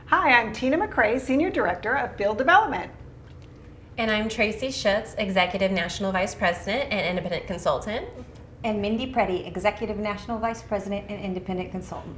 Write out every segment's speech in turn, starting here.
Hi, I'm Tina McCrae, Senior Director of Field Development. And I'm Tracy Schutz, Executive National Vice President and Independent Consultant. And Mindy Preddy, Executive National Vice President and Independent Consultant.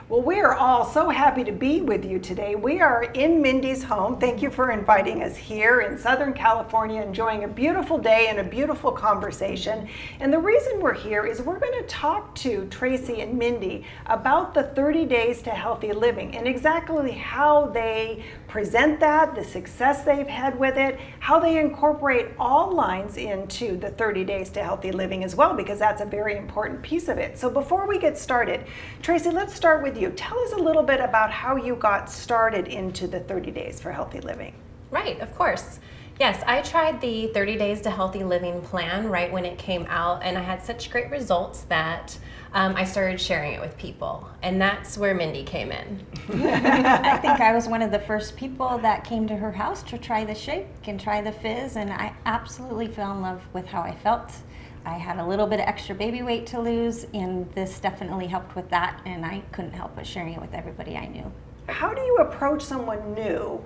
Well, we are all so happy to be with you today. We are in Mindy's home. Thank you for inviting us here in Southern California, enjoying a beautiful day and a beautiful conversation. And the reason we're here is we're going to talk to Tracy and Mindy about the 30 Days to Healthy Living and exactly how they present that, the success they've had with it, how they incorporate all lines into the 30 Days to Healthy Living as well, because that's a very important piece of it. So before we get started, Tracy, let's start with you. Tell us a little bit about how you got started into the 30 Days for Healthy Living. Right, of course. Yes, I tried the 30 Days to Healthy Living plan right when it came out, and I had such great results that I started sharing it with people, and that's where Mindy came in. I think I was one of the first people that came to her house to try the shake and try the fizz, and I absolutely fell in love with how I felt. I had a little bit of extra baby weight to lose, and this definitely helped with that, and I couldn't help but sharing it with everybody I knew. How do you approach someone new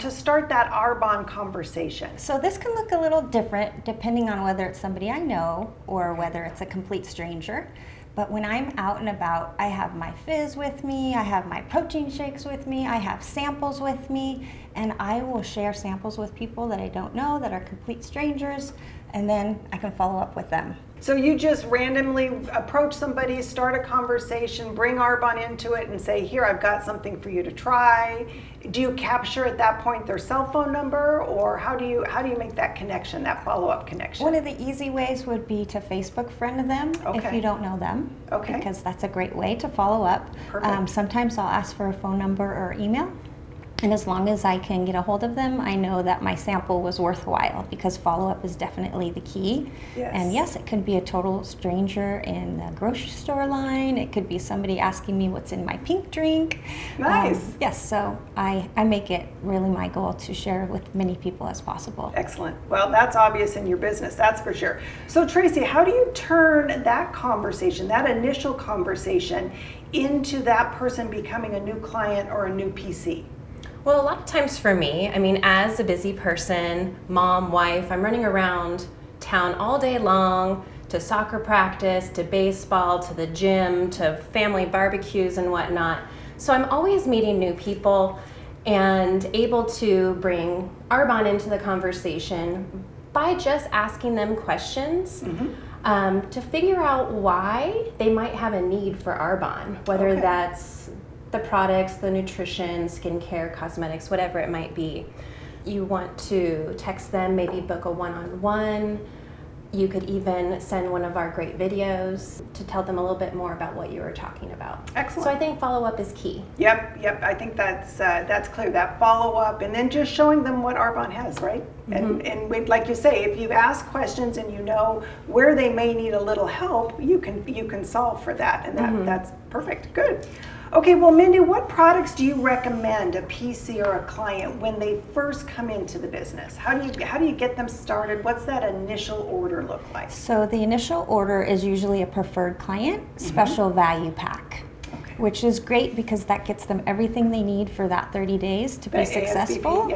to start that Arbonne conversation? So this can look a little different depending on whether it's somebody I know or whether it's a complete stranger. But when I'm out and about, I have my fizz with me, I have my protein shakes with me, I have samples with me, and I will share samples with people that I don't know, that are complete strangers, and then I can follow up with them. So you just randomly approach somebody, start a conversation, bring Arbonne into it and say, here, I've got something for you to try. Do you capture at that point their cell phone number, or how do you make that connection, that follow-up connection? One of the easy ways would be to Facebook friend them if you don't know them, because that's a great way to follow up. Sometimes I'll ask for a phone number or email. And as long as I can get a hold of them, I know that my sample was worthwhile, because follow-up is definitely the key. Yes. And yes, it could be a total stranger in the grocery store line. It could be somebody asking me what's in my pink drink. Nice. Yes, so I make it really my goal to share with many people as possible. Excellent. Well, that's obvious in your business, that's for sure. So Tracy, how do you turn that conversation, that initial conversation, into that person becoming a new client or a new PC? Well, a lot of times for me, as a busy person, mom, wife, I'm running around town all day long to soccer practice, to baseball, to the gym, to family barbecues and whatnot. So I'm always meeting new people and able to bring Arbonne into the conversation by just asking them questions to figure out why they might have a need for Arbonne, whether that's the products, the nutrition, skincare, cosmetics, whatever it might be. You want to text them, maybe book a one-on-one. You could even send one of our great videos to tell them a little bit more about what you were talking about. Excellent. So I think follow-up is key. Yep. I think that's clear. That follow-up, and then just showing them what Arbonne has, right? And like you say, if you've asked questions and you know where they may need a little help, you can solve for that, and that's perfect. Good. Okay, well, Mindy, what products do you recommend a PC or a client when they first come into the business? How do you get them started? What's that initial order look like? So the initial order is usually a preferred client special value pack, which is great because that gets them everything they need for that 30 days to be successful.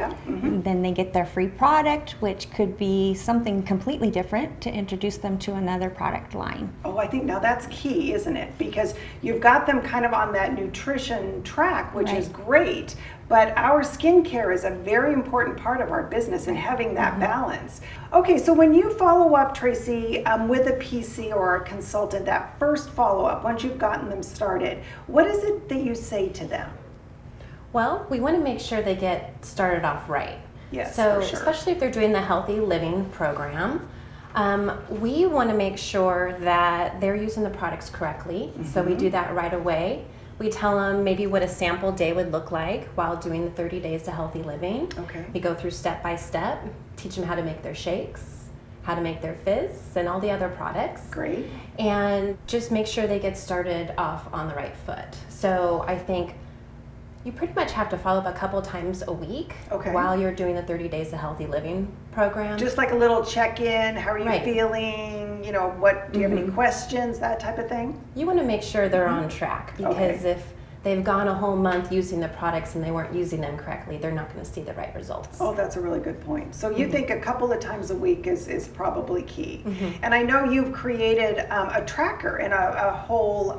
Then they get their free product, which could be something completely different to introduce them to another product line. Oh, I think now that's key, isn't it? Because you've got them kind of on that nutrition track, which is great, but our skincare is a very important part of our business and having that balance. Okay, so when you follow up, Tracy, with a PC or a consultant, that first follow-up, once you've gotten them started, what is it that you say to them? Well, we want to make sure they get started off right. Yes, so for sure. Especially if they're doing the Healthy Living program, we want to make sure that they're using the products correctly. So we do that right away. We tell them maybe what a sample day would look like while doing the 30 Days to Healthy Living. We go through step by step, teach them how to make their shakes, how to make their fizz, and all the other products. Great. And just make sure they get started off on the right foot. So I think you pretty much have to follow up a couple times a week while you're doing the 30 Days of Healthy Living program. Just like a little check-in, how are you feeling, what, do you have any questions, that type of thing? You want to make sure they're on track, because if they've gone a whole month using the products and they weren't using them correctly, they're not going to see the right results. Oh, that's a really good point. So you think a couple of times a week is probably key. And I know you've created a tracker and a whole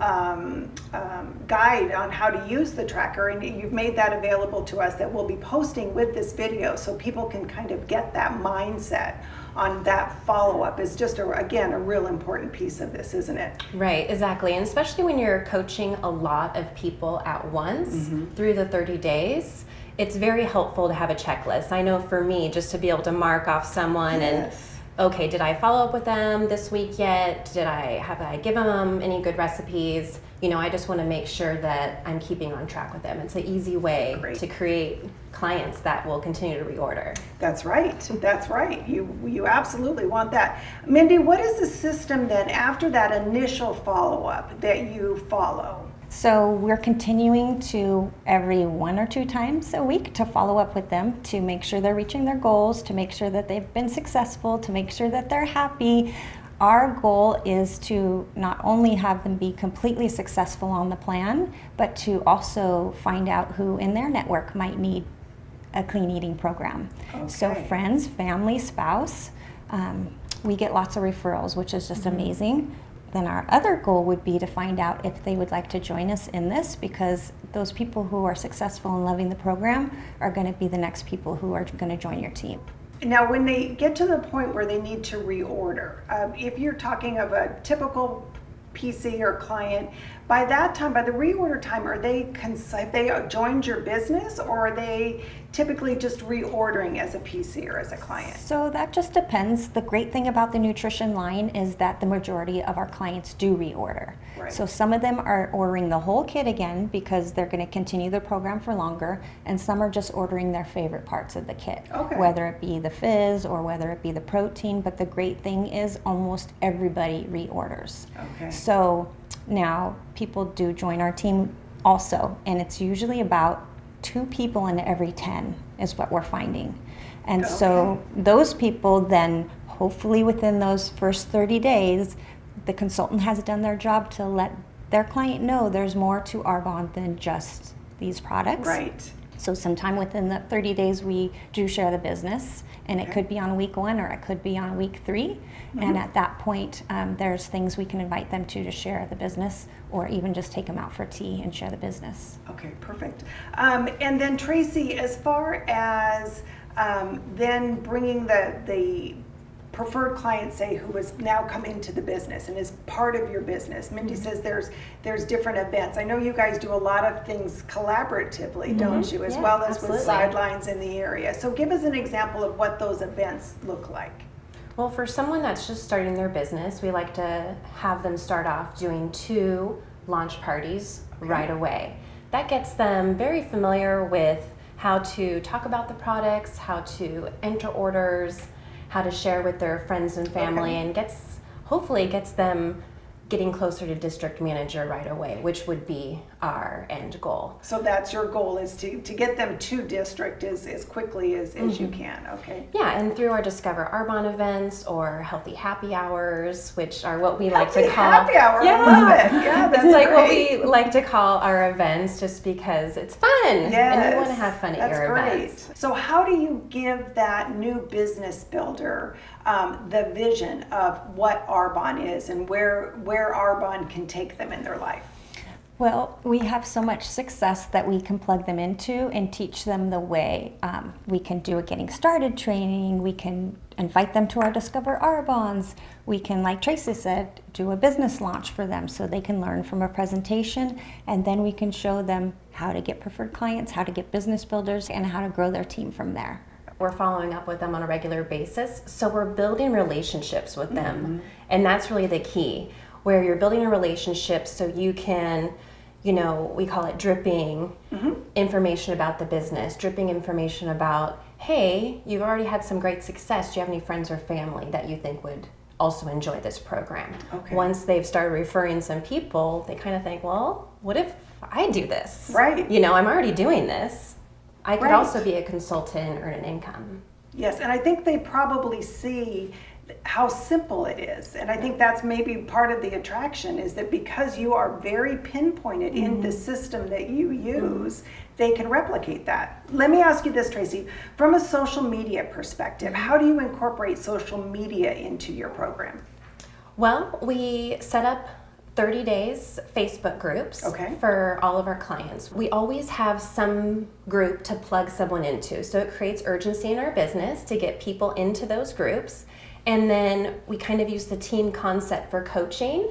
guide on how to use the tracker, and you've made that available to us that we'll be posting with this video so people can kind of get that mindset on that follow-up. Is just, again, a real important piece of this, isn't it? Right, exactly. And especially when you're coaching a lot of people at once through the 30 days, it's very helpful to have a checklist. I know for me, just to be able to mark off someone and, okay, did I follow up with them this week yet? Have I given them any good recipes? You know, I just want to make sure that I'm keeping on track with them. It's an easy way to create clients that will continue to reorder. That's right. That's right. You absolutely want that. Mindy, what is the system then after that initial follow-up that you follow? So we're continuing to every 1 or 2 times a week to follow up with them to make sure they're reaching their goals, to make sure that they've been successful, to make sure that they're happy. Our goal is to not only have them be completely successful on the plan, but to also find out who in their network might need a clean eating program. So friends, family, spouse, we get lots of referrals, which is just amazing. Then our other goal would be to find out if they would like to join us in this, because those people who are successful in loving the program are going to be the next people who are going to join your team. Now, when they get to the point where they need to reorder, if you're talking of a typical PC or client, by that time, by the reorder time, have they joined your business, or are they typically just reordering as a PC or as a client? So that just depends. The great thing about the nutrition line is that the majority of our clients do reorder. So some of them are ordering the whole kit again because they're going to continue the program for longer, and some are just ordering their favorite parts of the kit, whether it be the fizz or whether it be the protein. But the great thing is almost everybody reorders. So now people do join our team also, and it's usually about 2 people in every 10 is what we're finding. And so those people then, hopefully within those first 30 days, the consultant has done their job to let their client know there's more to Arbonne than just these products. So sometime within the 30 days we do share the business, and it could be on week 1 or it could be on week 3. And at that point, there's things we can invite them to share the business, or even just take them out for tea and share the business. Okay, perfect. And then Tracy, as far as then bringing the preferred client, say, who has now come into the business and is part of your business. Mindy says there's different events. I know you guys do a lot of things collaboratively, don't you, as well as with sidelines in the area. So give us an example of what those events look like. Well, for someone that's just starting their business, we like to have them start off doing 2 launch parties right away. That gets them very familiar with how to talk about the products, how to enter orders, how to share with their friends and family, and hopefully gets them getting closer to district manager right away, which would be our end goal. So that's your goal, is to get them to district as quickly as you can, Yeah, and through our Discover Arbonne events or healthy happy hours, which are what we like to call. Happy hour, I love it. Yeah, that's it's like what we like to call our events, just because it's fun. And you want to have fun at your events. So how do you give that new business builder the vision of what Arbonne is and where Arbonne can take them in their life? Well, we have so much success that we can plug them into and teach them the way. We can do a getting started training. We can invite them to our Discover Arbonnes. We can, like Tracy said, do a business launch for them so they can learn from a presentation, and then we can show them how to get preferred clients, how to get business builders, and how to grow their team from there. We're following up with them on a regular basis, so we're building relationships with them, and that's really the key, where you're building a relationship so you can, we call it dripping information about the business, dripping information about, hey, you've already had some great success. Do you have any friends or family that you think would also enjoy this program? Once they've started referring some people, they kind of think, well, what if I do this? I'm already doing this. I could also be a consultant and earn an income. Yes, and I think they probably see how simple it is. And I think that's maybe part of the attraction, is that because you are very pinpointed in the system that you use, they can replicate that. Let me ask you this, Tracy. From a social media perspective, how do you incorporate social media into your program? Well, we set up 30 days Facebook groups for all of our clients. We always have some group to plug someone into, so it creates urgency in our business to get people into those groups. And then we kind of use the team concept for coaching,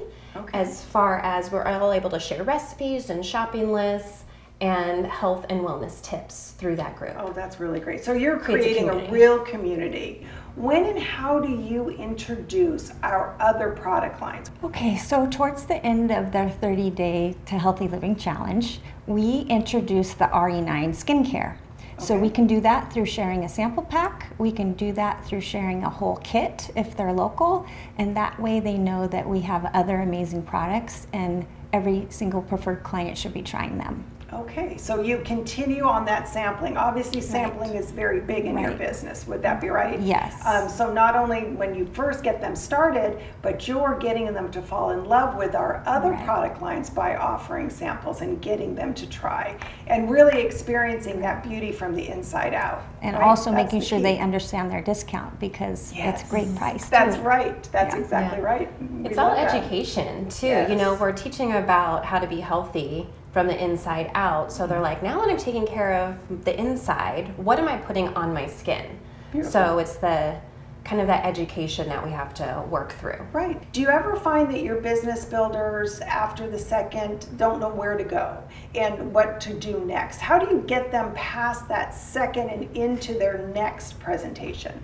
as far as we're all able to share recipes and shopping lists and health and wellness tips through that group. Oh, that's really great. So you're creating a real community. When and how do you introduce our other product lines? Okay, so towards the end of their 30-day to healthy living challenge, we introduced the RE9 skincare. So we can do that through sharing a sample pack. We can do that through sharing a whole kit if they're local, and that way they know that we have other amazing products and every single preferred client should be trying them. Okay, so you continue on that sampling. Obviously, sampling is very big in your business. Would that be right? Yes. So not only when you first get them started, but you're getting them to fall in love with our other product lines by offering samples and getting them to try and really experiencing that beauty from the inside out. And also making sure they understand their discount, because it's a great price. That's right. That's exactly right. It's all education too. You know, we're teaching about how to be healthy from the inside out. So they're like, now that I'm taking care of the inside, what am I putting on my skin? So it's the kind of that education that we have to work through. Right. Do you ever find that your business builders after the second don't know where to go and what to do next? How do you get them past that second and into their next presentation?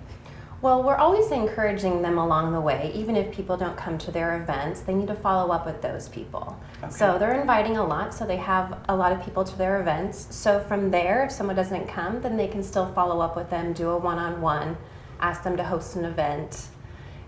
Well, we're always encouraging them along the way. Even if people don't come to their events, they need to follow up with those people. So they're inviting a lot, so they have a lot of people to their events. So from there, if someone doesn't come, then they can still follow up with them, do a one-on-one, ask them to host an event,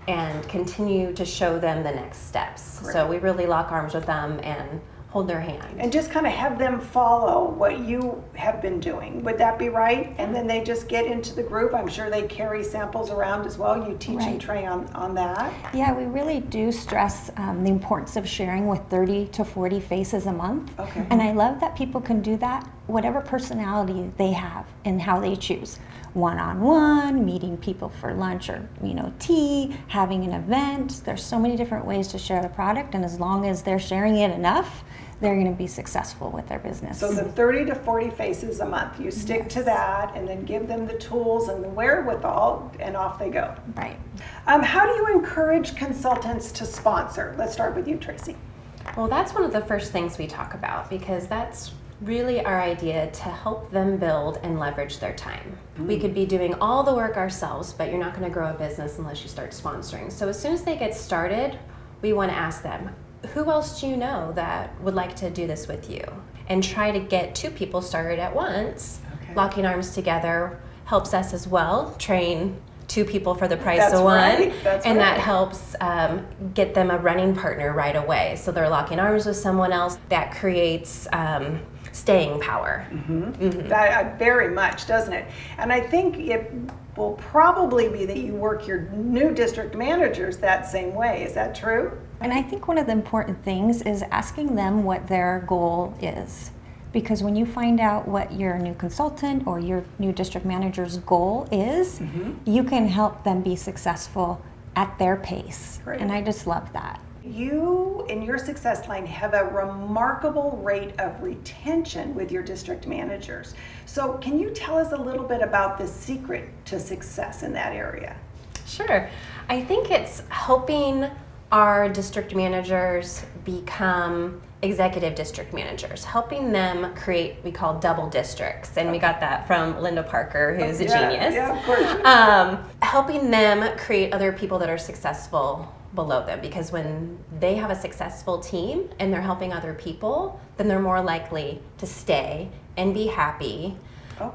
and continue to show them the next steps. So we really lock arms with them and hold their hand. And just kind of have them follow what you have been doing. Would that be right? And then they just get into the group. I'm sure they carry samples around as well. You teach and train on that. Yeah, we really do stress the importance of sharing with 30 to 40 faces a month. And I love that people can do that, whatever personality they have and how they choose. One-on-one, meeting people for lunch or tea, having an event. There's so many different ways to share the product, and as long as they're sharing it enough, they're going to be successful with their business. So the 30 to 40 faces a month, you stick to that and then give them the tools and the wherewithal, and off they go. Right. How do you encourage consultants to sponsor? Let's start with you, Tracy. Well, that's one of the first things we talk about, because that's really our idea to help them build and leverage their time. We could be doing all the work ourselves, but you're not going to grow a business unless you start sponsoring. So as soon as they get started, we want to ask them, who else do you know that would like to do this with you? And try to get 2 people started at once. Locking arms together helps us as well, train 2 people for the price of one. That helps get them a running partner right away. So they're locking arms with someone else. That creates staying power. That very much, doesn't it? And I think it will probably be that you work your new district managers that same way. Is that true? And I think one of the important things is asking them what their goal is. Because when you find out what your new consultant or your new district manager's goal is, you can help them be successful at their pace. And I just love that. You, in your success line, have a remarkable rate of retention with your district managers. So can you tell us a little bit about the secret to success in that area? Sure. I think it's helping our district managers become executive district managers, helping them create, we call double districts, and we got that from Linda Parker, who's a genius. Yeah, of course. Helping them create other people that are successful below them, because when they have a successful team and they're helping other people, then they're more likely to stay and be happy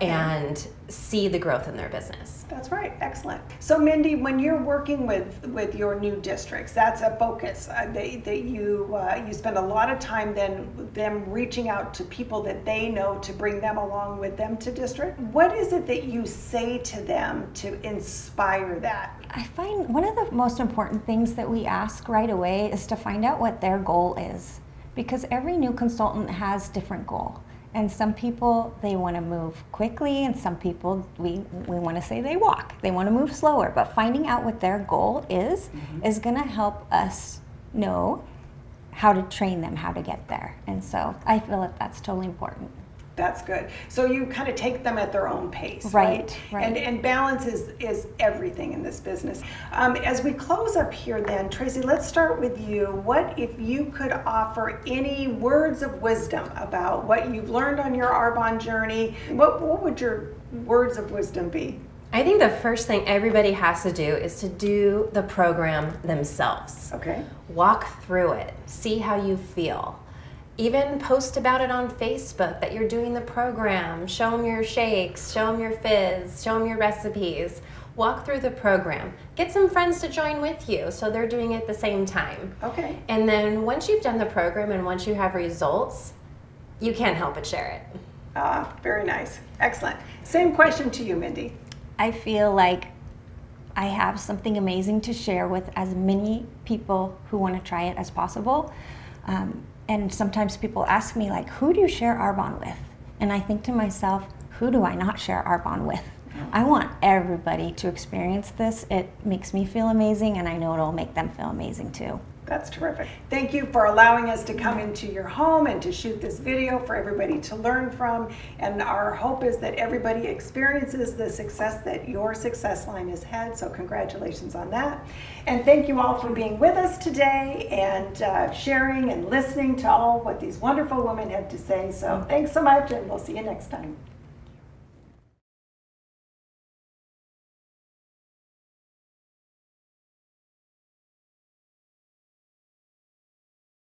and see the growth in their business. That's right. Excellent. So Mindy, when you're working with your new districts, that's a focus that you spend a lot of time then them reaching out to people that they know to bring them along with them to district. What is it that you say to them to inspire that? I find one of the most important things that we ask right away is to find out what their goal is, because every new consultant has different goal. And some people, they want to move quickly, and some people, we want to say they walk. They want to move slower. But finding out what their goal is going to help us know how to train them, how to get there. And so I feel that that's totally important. That's good. So you kind of take them at their own pace, Right. And balance is everything in this business. As we close up here then, Tracy, let's start with you. What if you could offer any words of wisdom about what you've learned on your Arbonne journey? What would your words of wisdom be? I think the first thing everybody has to do is to do the program themselves. Okay. Walk through it. See how you feel. Even post about it on Facebook that you're doing the program. Show them your shakes, show them your fizz, show them your recipes. Walk through the program. Get some friends to join with you so they're doing it at the same time. Okay. And then once you've done the program and once you have results, you can't help but share it. Very nice. Excellent. Same question to you, Mindy. I feel like I have something amazing to share with as many people who want to try it as possible. And sometimes people ask me, like, who do you share Arbonne with? And I think to myself, who do I not share Arbonne with? I want everybody to experience this. It makes me feel amazing, and I know it'll make them feel amazing too. That's terrific. Thank you for allowing us to come into your home and to shoot this video for everybody to learn from. And our hope is that everybody experiences the success that your success line has had. So congratulations on that. And thank you all for being with us today and sharing and listening to all what these wonderful women have to say. So thanks so much, and we'll see you next time.